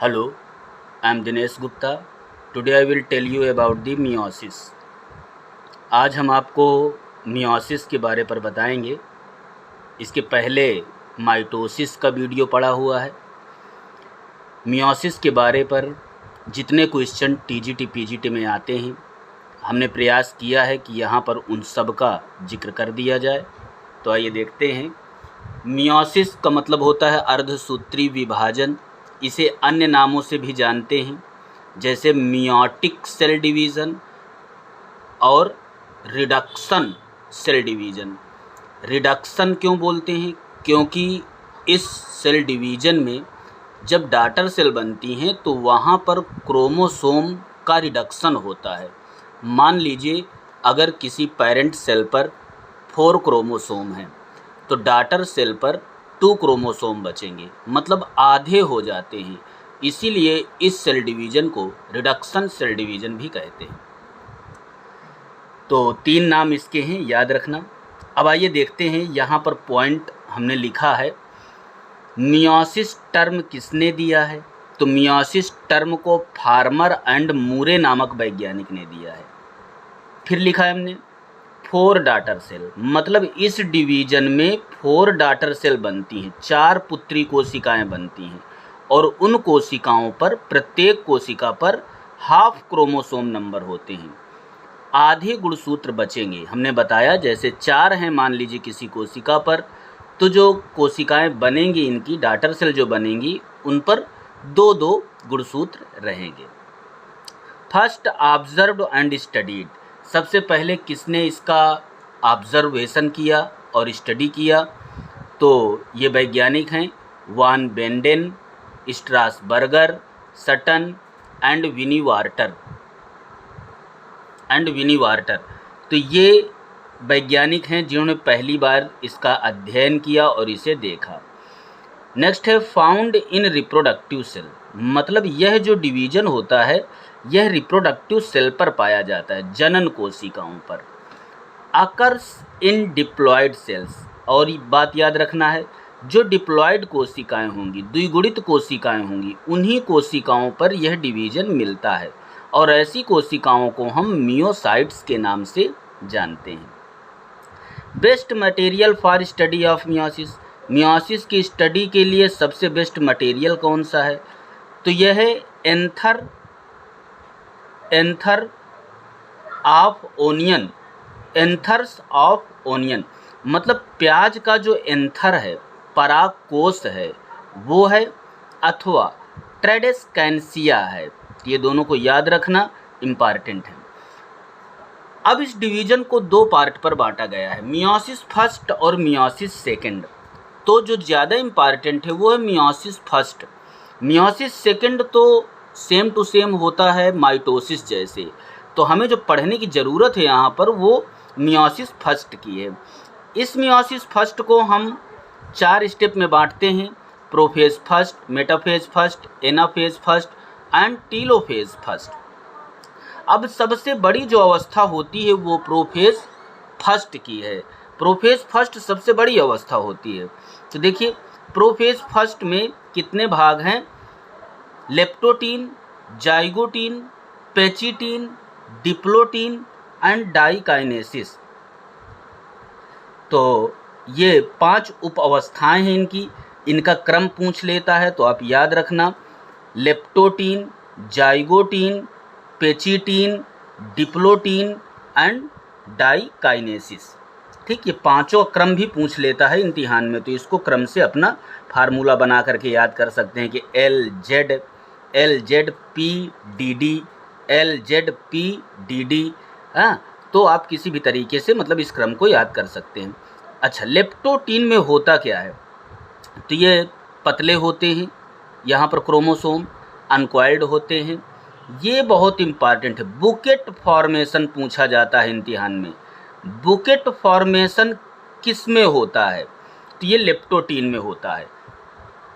Hello, I am Dinesh Gupta. Today I will tell you about the meiosis. आज हम आपको meiosis के बारे पर बताएंगे। इसके पहले माइटोसिस का वीडियो पड़ा हुआ है। meiosis के बारे पर जितने क्वेश्चन टीजीटी पीजीटी में आते हैं, हमने प्रयास किया है कि यहाँ पर उन सब का जिक्र कर दिया जाए। तो आइए देखते हैं। meiosis का मतलब होता है अर्धसूत्री विभाजन। इसे अन्य नामों से भी जानते हैं, जैसे मियोटिक सेल डिवीज़न और रिडक्शन सेल डिवीज़न। रिडक्शन क्यों बोलते हैं? क्योंकि इस सेल डिवीज़न में जब डॉटर सेल बनती हैं तो वहाँ पर क्रोमोसोम का रिडक्शन होता है। मान लीजिए अगर किसी पेरेंट सेल पर 4 क्रोमोसोम हैं तो डॉटर सेल पर 2 क्रोमोसोम बचेंगे, मतलब आधे हो जाते हैं। इसीलिए इस सेल डिवीज़न को रिडक्शन सेल डिवीज़न भी कहते हैं। तो 3 नाम इसके हैं, याद रखना। अब आइए देखते हैं, यहाँ पर पॉइंट हमने लिखा है। मियोसिस टर्म किसने दिया है? तो मियोसिस टर्म को फार्मर एंड मूरे नामक वैज्ञानिक ने दिया है। फिर लिखा है हमने 4 डॉटर सेल, मतलब इस डिवीज़न में 4 डॉटर सेल बनती हैं, 4 पुत्री कोशिकाएं बनती हैं और उन कोशिकाओं पर प्रत्येक कोशिका पर हाफ क्रोमोसोम नंबर होते हैं। आधे गुणसूत्र बचेंगे। हमने बताया जैसे 4 हैं मान लीजिए किसी कोशिका पर, तो जो कोशिकाएं बनेंगी, इनकी डॉटर सेल जो बनेंगी, उन पर 2-2 गुणसूत्र रहेंगे। फर्स्ट ऑब्जर्व्ड एंड स्टडीड, सबसे पहले किसने इसका ऑब्जर्वेशन किया और स्टडी किया? तो ये वैज्ञानिक हैं वान बेंडेन, स्ट्रासबर्गर, सटन एंड विनी वार्टर। तो ये वैज्ञानिक हैं जिन्होंने पहली बार इसका अध्ययन किया और इसे देखा। नेक्स्ट है फाउंड इन रिप्रोडक्टिव सेल, मतलब यह जो डिवीज़न होता है यह रिप्रोडक्टिव सेल पर पाया जाता है, जनन कोशिकाओं पर। अकर्स इन डिप्लॉयड सेल्स, और बात याद रखना है, जो डिप्लॉयड कोशिकाएं होंगी, द्विगुणित कोशिकाएं होंगी, उन्हीं कोशिकाओं पर यह डिवीज़न मिलता है और ऐसी कोशिकाओं को हम मियोसाइट्स के नाम से जानते हैं। Best material for study of meiosis, meiosis की स्टडी के लिए सबसे बेस्ट मटेरियल कौन सा है? तो यह है anther of onion, anthers of onion, मतलब प्याज का जो एंथर है, परागकोश है, वो है, अथवा ट्रेडेस्कैंसिया है। ये दोनों को याद रखना इम्पॉर्टेंट है। अब इस डिवीज़न को 2 पार्ट पर बांटा गया है, मियोसिस फर्स्ट और मियोसिस सेकंड। तो जो ज़्यादा इम्पॉर्टेंट है वो है मियोसिस फर्स्ट। मियोसिस सेकंड तो सेम टू सेम होता है माइटोसिस जैसे, तो हमें जो पढ़ने की ज़रूरत है यहाँ पर वो मियोसिस फर्स्ट की है। इस मियोसिस फर्स्ट को हम 4 स्टेप में बांटते हैं, prophase first, metaphase first, anaphase first and telophase first. अब सबसे बड़ी जो अवस्था होती है वो प्रोफेज फर्स्ट की है। प्रोफेज फर्स्ट सबसे बड़ी अवस्था होती है। तो देखिए प्रोफेज फर्स्ट में कितने भाग हैं? Leptotene, zygotene, pachytene, diplotene and diakinesis. तो ये 5 उप अवस्थाएँ हैं इनकी। इनका क्रम पूछ लेता है तो आप याद रखना, leptotene, zygotene, pachytene, diplotene and diakinesis. ठीक, ये 5 क्रम भी पूछ लेता है इम्तिहान में, तो इसको क्रम से अपना फार्मूला बना करके याद कर सकते हैं कि LZPDD, हाँ, तो आप किसी भी तरीके से मतलब इस क्रम को याद कर सकते हैं। अच्छा, लेप्टोटीन में होता क्या है? तो ये पतले होते हैं, यहाँ पर क्रोमोसोम अनकॉइल्ड होते हैं। ये बहुत इम्पॉर्टेंट है, बुकेट फॉर्मेशन पूछा जाता है इम्तिहान में। बुकेट फॉर्मेशन किस में होता है? तो ये लेप्टोटीन में होता है।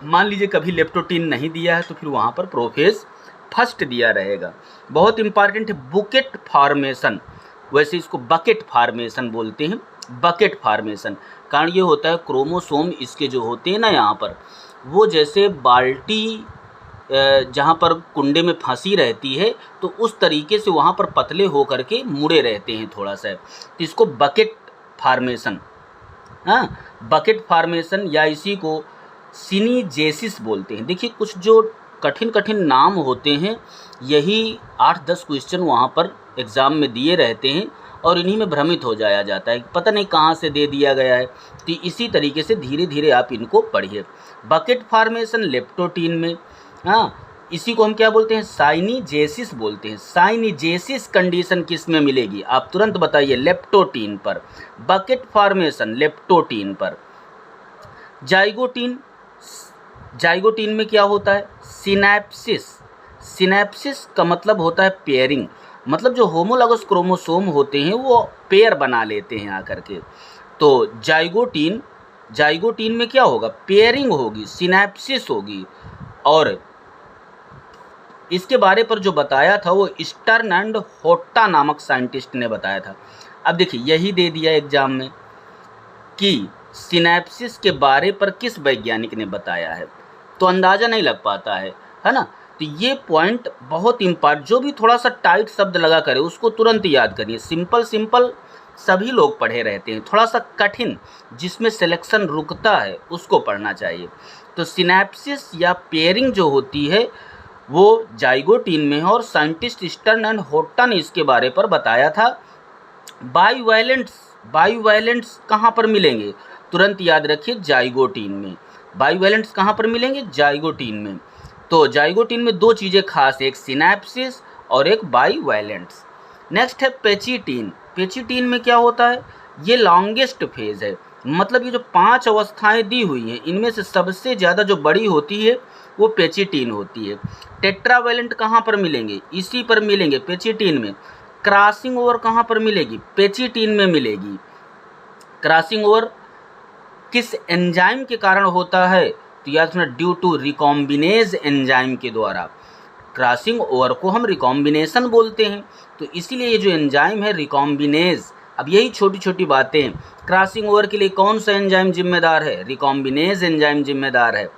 मान लीजिए कभी लेप्टोटीन नहीं दिया है तो फिर वहाँ पर प्रोफेज फर्स्ट दिया रहेगा। बहुत इम्पॉर्टेंट है बुकेट फॉर्मेशन, वैसे इसको बकेट फॉर्मेशन बोलते हैं। बकेट फॉर्मेशन कारण ये होता है क्रोमोसोम इसके जो होते हैं ना यहाँ पर, वो जैसे बाल्टी जहाँ पर कुंडे में फंसी रहती है तो उस तरीके से वहाँ पर पतले होकर के मुड़े रहते हैं थोड़ा सा, तो इसको बकेट फार्मेशन, हाँ, बकेट फार्मेशन या इसी को सिनीजेसिस बोलते हैं। देखिए कुछ जो कठिन कठिन नाम होते हैं, यही 8-10 क्वेश्चन वहाँ पर एग्ज़ाम में दिए रहते हैं और इन्हीं में भ्रमित हो जाया जाता है, पता नहीं कहाँ से दे दिया गया है। तो इसी तरीके से धीरे धीरे आप इनको पढ़िए। बकेट फार्मेशन लेप्टोटीन में, हाँ, इसी को हम क्या बोलते हैं, साइनीजेसिस बोलते हैं। साइनीजेसिस कंडीशन किस में मिलेगी, आप तुरंत बताइए, लेप्टोटीन पर। बकेट फार्मेशन लेप्टोटीन पर। जाइगोटीन, जाइगोटीन में क्या होता है, सिनैप्सिस। सिनैप्सिस का मतलब होता है पेयरिंग, मतलब जो होमोलॉगस क्रोमोसोम होते हैं वो पेयर बना लेते हैं आकर के। तो जाइगोटीन, जाइगोटीन में क्या होगा, पेयरिंग होगी, सिनैप्सिस होगी। और इसके बारे पर जो बताया था वो स्टर्न एंड होट्टा नामक साइंटिस्ट ने बताया था। अब देखिए यही दे दिया एग्जाम में कि सिनैप्सिस के बारे पर किस वैज्ञानिक ने बताया है, तो अंदाज़ा नहीं लग पाता है ना। तो ये पॉइंट बहुत इम्पोर्टेंट, जो भी थोड़ा सा टाइट शब्द लगा करे उसको तुरंत याद करिए। सिंपल सिंपल सभी लोग पढ़े रहते हैं, थोड़ा सा कठिन जिसमें सिलेक्शन रुकता है उसको पढ़ना चाहिए। तो सिनैप्सिस या पेयरिंग जो होती है वो जाइगोटीन में है और साइंटिस्ट स्टर्न एंड होट्टा ने इसके बारे पर बताया था। बाइवैलेंट्स, बाइवैलेंट्स कहाँ पर मिलेंगे, तुरंत याद रखिए, जाइगोटीन में। बाइवैलेंट्स कहाँ पर मिलेंगे, जाइगोटीन में। तो जाइगोटीन में दो चीज़ें खास है, एक सिनैप्सिस और एक बाइवैलेंट्स। नेक्स्ट है पेचिटीन। पेचिटीन में क्या होता है, ये लॉन्गेस्ट फेज है, मतलब ये जो 5 अवस्थाएं दी हुई हैं इनमें से सबसे ज़्यादा जो बड़ी होती है वो पेचिटीन होती है। टेट्रावैलेंट कहाँ पर मिलेंगे, इसी पर मिलेंगे, पेचिटीन में। क्रॉसिंग ओवर कहाँ पर मिलेगी, पेचिटीन में मिलेगी। क्रॉसिंग ओवर किस एंजाइम के कारण होता है, तो याद रखना, ड्यू टू रिकॉम्बिनेज एंजाइम के द्वारा। क्रॉसिंग ओवर को हम रिकॉम्बिनेशन बोलते हैं, तो इसीलिए ये जो एंजाइम है रिकॉम्बिनेज। अब यही छोटी छोटी बातें, क्रॉसिंग ओवर के लिए कौन सा एंजाइम जिम्मेदार है, रिकॉम्बिनेज एंजाइम जिम्मेदार है।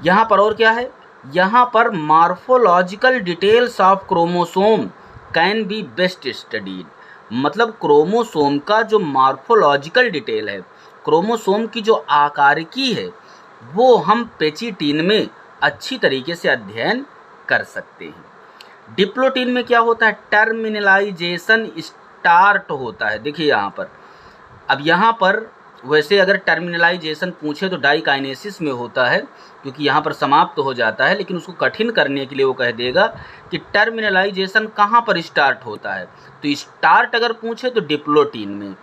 यहाँ पर और क्या है, यहाँ पर morphological details of chromosome can be best studied, मतलब क्रोमोसोम का जो मॉर्फोलॉजिकल डिटेल है, क्रोमोसोम की जो आकारिकी है, वो हम पेचिटीन में अच्छी तरीके से अध्ययन कर सकते हैं। डिप्लोटीन में क्या होता है, टर्मिनलाइजेशन स्टार्ट होता है। देखिए यहाँ पर, अब यहाँ पर वैसे अगर टर्मिनलाइजेशन पूछे तो डाइकाइनेसिस में होता है, क्योंकि यहाँ पर समाप्त हो जाता है, लेकिन उसको कठिन करने के लिए वो कह देगा कि टर्मिनलाइजेशन कहाँ पर स्टार्ट होता है। तो स्टार्ट अगर पूछे तो डिप्लोटीन में,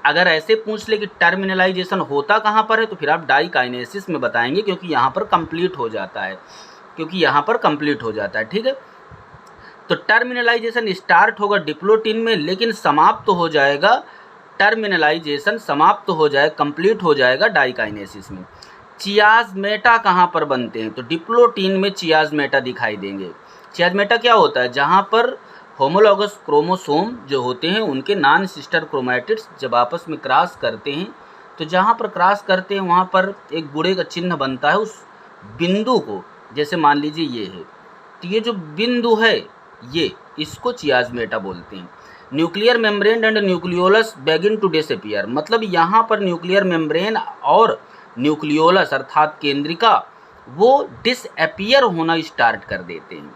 अगर ऐसे पूछ ले कि टर्मिनलाइजेशन होता कहाँ पर है तो फिर आप डाइकाइनेसिस में बताएंगे, क्योंकि यहाँ पर कंप्लीट हो जाता है, क्योंकि यहाँ पर कंप्लीट हो जाता है। ठीक है, तो टर्मिनलाइजेशन स्टार्ट होगा डिप्लोटीन में, लेकिन समाप्त हो जाएगा, टर्मिनलाइजेशन समाप्त हो जाए, कंप्लीट हो जाएगा डाइकाइनेसिस में। चियाज़मेटा कहाँ पर बनते हैं, तो डिप्लोटीन में चियाज़मेटा दिखाई देंगे। चियाज़मेटा क्या होता है, जहाँ पर होमोलॉगस क्रोमोसोम जो होते हैं उनके नॉन सिस्टर क्रोमैटिड्स जब आपस में क्रॉस करते हैं, तो जहाँ पर क्रॉस करते हैं वहाँ पर एक गुणे का चिन्ह बनता है उस बिंदु को, जैसे मान लीजिए ये है, तो ये जो बिंदु है ये, इसको चियाज़मेटा बोलते हैं। Nuclear membrane and nucleolus begin to disappear, मतलब यहाँ पर न्यूक्लियर मेम्ब्रेन और न्यूक्लियोलस अर्थात केंद्रिका वो डिसअपीयर होना स्टार्ट कर देते हैं।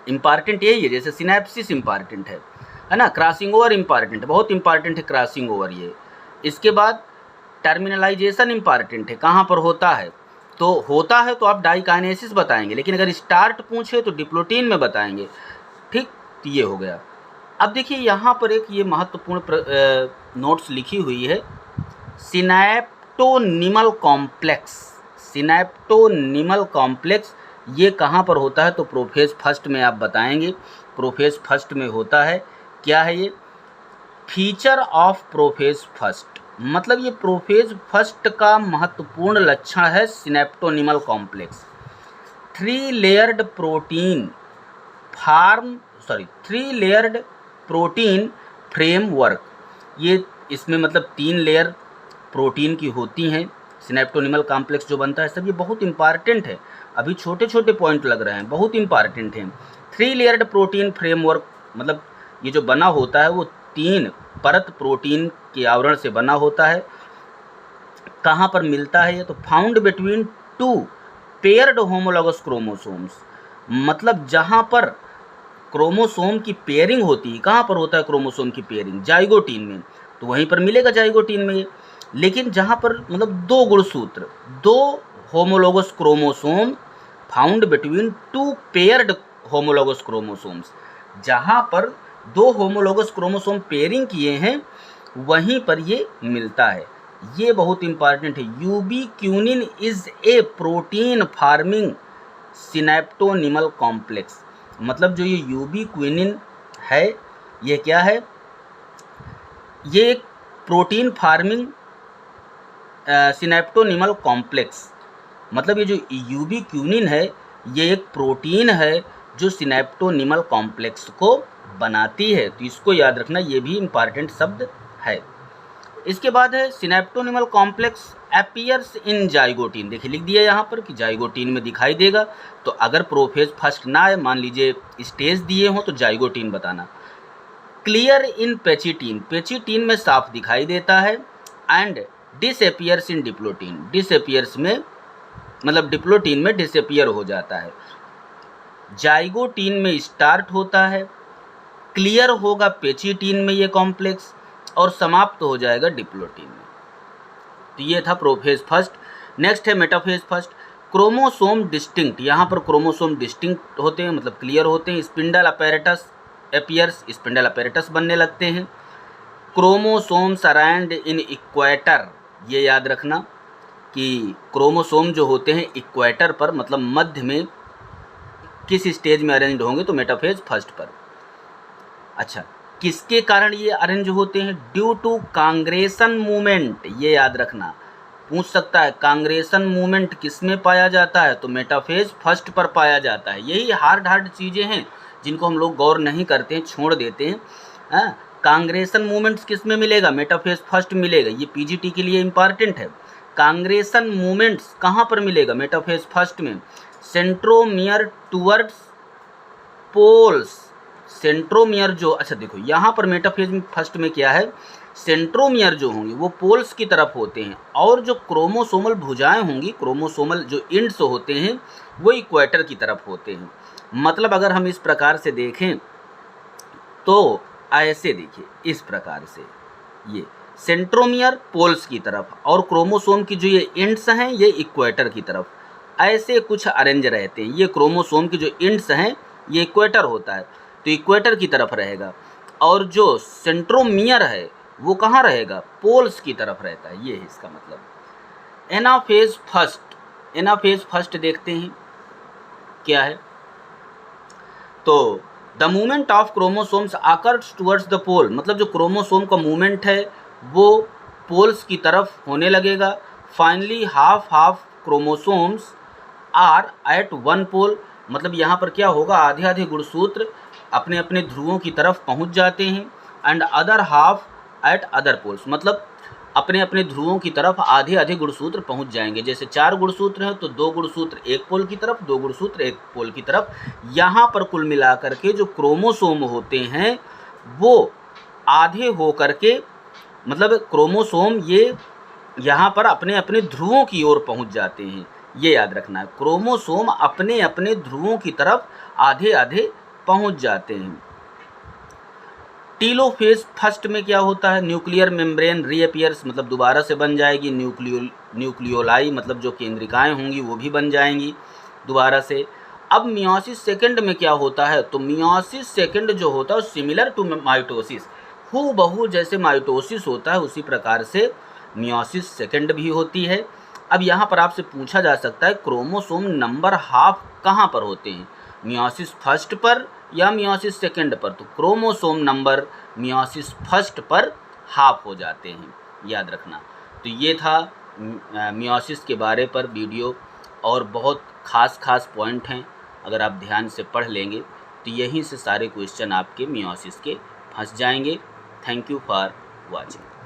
इम्पॉर्टेंट यही है, जैसे सिनैप्सिस इम्पॉर्टेंट है ना, क्रॉसिंग ओवर इम्पॉर्टेंट है, बहुत इम्पॉर्टेंट है क्रॉसिंग ओवर ये। इसके बाद टर्मिनलाइजेशन इम्पॉर्टेंट है, कहाँ पर होता है, तो होता है तो आप डाइकाइनेसिस बताएंगे, लेकिन अगर स्टार्ट पूछे तो डिप्लोटीन में बताएंगे। ठीक, तो ये हो गया। अब देखिए यहाँ पर एक ये महत्वपूर्ण नोट्स लिखी हुई है, सिनैप्टोनिमल कॉम्प्लेक्स। सिनैप्टोनिमल कॉम्प्लेक्स ये कहाँ पर होता है, तो प्रोफेज फर्स्ट में आप बताएंगे, प्रोफेज फर्स्ट में होता है। क्या है ये, फीचर ऑफ प्रोफेज फर्स्ट, मतलब ये प्रोफेज फर्स्ट का महत्वपूर्ण लक्षण है सिनैप्टोनिमल कॉम्प्लेक्स। 3 लेयर्ड प्रोटीन फ्रेमवर्क, ये इसमें मतलब 3 लेयर प्रोटीन की होती हैं, सिनैप्टोनिमल कॉम्प्लेक्स जो बनता है सब, ये बहुत इंपॉर्टेंट है। अभी छोटे छोटे पॉइंट लग रहे हैं, बहुत इंपॉर्टेंट हैं। 3 लेयर्ड प्रोटीन फ्रेमवर्क, मतलब ये जो बना होता है वो 3 परत प्रोटीन के आवरण से बना होता है। कहाँ पर मिलता है ये? तो found between 2 paired homologous chromosomes, मतलब जहाँ पर क्रोमोसोम की पेयरिंग होती है। कहाँ पर होता है क्रोमोसोम की पेयरिंग? जाइगोटीन में, तो वहीं पर मिलेगा जाइगोटीन में ये। लेकिन जहाँ पर मतलब 2 गुणसूत्र, 2 homologous chromosome found between 2 paired homologous chromosomes, जहाँ पर 2 होमोलॉगस क्रोमोसोम पेयरिंग किए हैं वहीं पर ये मिलता है। ये बहुत इंपॉर्टेंट है। Ubiquitin is a protein forming synaptonemal complex, मतलब जो ये यूबीक्विनिन है ये क्या है? ये एक प्रोटीन फार्मिंग सिनेप्टोनिमल कॉम्प्लेक्स, मतलब ये जो यूबीक्विनिन है ये एक प्रोटीन है जो सिनेप्टोनिमल कॉम्प्लेक्स को बनाती है। तो इसको याद रखना, ये भी इम्पॉर्टेंट शब्द है। इसके बाद है सिनेप्टोनिमल कॉम्प्लेक्स अपीयर्स इन जाइगोटीन। देखिए लिख दिया यहाँ पर कि जाइगोटीन में दिखाई देगा। तो अगर प्रोफेज फर्स्ट ना आए, मान लीजिए स्टेज दिए हों, तो जाइगोटीन बताना। क्लियर इन पेचिटीन, पेचिटीन में साफ दिखाई देता है। And disappears in diplotene, disappears में मतलब डिप्लोटीन में डिसअपियर हो जाता है। जाइगोटीन में स्टार्ट होता है, क्लियर होगा पेचिटीन में ये कॉम्प्लेक्स, और समाप्त हो जाएगा डिप्लोटीन में। तो ये था प्रोफेज फर्स्ट। नेक्स्ट है मेटाफेज फर्स्ट। क्रोमोसोम डिस्टिंक्ट, यहाँ पर क्रोमोसोम डिस्टिंक्ट होते हैं, मतलब क्लियर होते हैं। Spindle apparatus appears, spindle apparatus बनने लगते हैं। क्रोमोसोम्स अराउंड इन इक्वेटर, ये याद रखना कि क्रोमोसोम जो होते हैं इक्वेटर पर, मतलब मध्य में किस स्टेज में अरेंज होंगे? तो मेटाफेज फर्स्ट पर। अच्छा, किसके कारण ये अरेंज होते हैं? ड्यू टू कांग्रेशन मूवमेंट, ये याद रखना। पूछ सकता है कांग्रेशन मूवमेंट किस में पाया जाता है? तो मेटाफेज फर्स्ट पर पाया जाता है। यही हार्ड चीज़ें हैं जिनको हम लोग गौर नहीं करते हैं, छोड़ देते हैं। कांग्रेशन मूवमेंट्स किस में मिलेगा? मेटाफेज फर्स्ट मिलेगा। ये पीजीटी के लिए इंपॉर्टेंट है। कांग्रेशन मूवमेंट्स कहाँ पर मिलेगा? मेटाफेज फर्स्ट में। सेंट्रोमियर टूवर्ड्स पोल्स, सेंट्रोमियर जो, अच्छा देखो यहाँ पर मेटाफेज फर्स्ट में क्या है? सेंट्रोमियर जो होंगे वो पोल्स की तरफ होते हैं, और जो क्रोमोसोमल भुजाएं होंगी, क्रोमोसोमल जो इंड्स होते हैं वो इक्वेटर की तरफ होते हैं। मतलब अगर हम इस प्रकार से देखें तो ऐसे देखिए, इस प्रकार से ये सेंट्रोमियर पोल्स की तरफ, और क्रोमोसोम की जो ये इंड्स हैं ये इक्वेटर की तरफ, ऐसे कुछ अरेंज रहते हैं। ये क्रोमोसोम की जो इंड्स हैं ये इक्वेटर होता है, तो इक्वेटर की तरफ रहेगा, और जो सेंट्रोमियर है वो कहाँ रहेगा? पोल्स की तरफ रहता है। ये है इसका मतलब। एनाफेज फर्स्ट, एनाफेज फर्स्ट देखते हैं क्या है। तो the movement of chromosomes occurs towards the pole, मतलब जो क्रोमोसोम का मूवमेंट है वो पोल्स की तरफ होने लगेगा। Finally half chromosomes are at one pole, मतलब यहाँ पर क्या होगा? आधे आधे गुणसूत्र अपने अपने ध्रुवों की तरफ पहुँच जाते हैं। And other half at other poles, मतलब अपने अपने ध्रुवों की तरफ आधे आधे गुणसूत्र पहुंच जाएंगे। जैसे 4 गुणसूत्र हैं तो 2 गुणसूत्र एक पोल की तरफ, 2 गुणसूत्र एक पोल की तरफ। यहाँ पर कुल मिलाकर के जो क्रोमोसोम होते हैं वो आधे हो करके, मतलब क्रोमोसोम ये यहाँ पर अपने अपने ध्रुवों की ओर पहुँच जाते हैं। ये याद रखना है, क्रोमोसोम अपने अपने ध्रुवों की तरफ आधे आधे पहुँच जाते हैं। टीलोफेज फर्स्ट में क्या होता है? न्यूक्लियर मेम्ब्रेन रीअपियर्स, मतलब दोबारा से बन जाएगी। न्यूक्लियोलाई, मतलब जो केंद्रिकाएं होंगी वो भी बन जाएंगी दोबारा से। अब मियोसिस सेकंड में क्या होता है? तो मियोसिस सेकंड जो होता है सिमिलर टू माइटोसिस, हूबहू जैसे माइटोसिस होता है उसी प्रकार से मियोसिस सेकंड भी होती है। अब यहाँ पर आपसे पूछा जा सकता है क्रोमोसोम नंबर हाफ कहाँ पर होते हैं? मियोसिस फर्स्ट पर या मियोसिस सेकंड पर? तो क्रोमोसोम नंबर मियोसिस फर्स्ट पर हाफ हो जाते हैं, याद रखना। तो ये था मियोसिस के बारे पर वीडियो, और बहुत खास पॉइंट हैं। अगर आप ध्यान से पढ़ लेंगे तो यहीं से सारे क्वेश्चन आपके मियोसिस के फंस जाएंगे। Thank you for watching.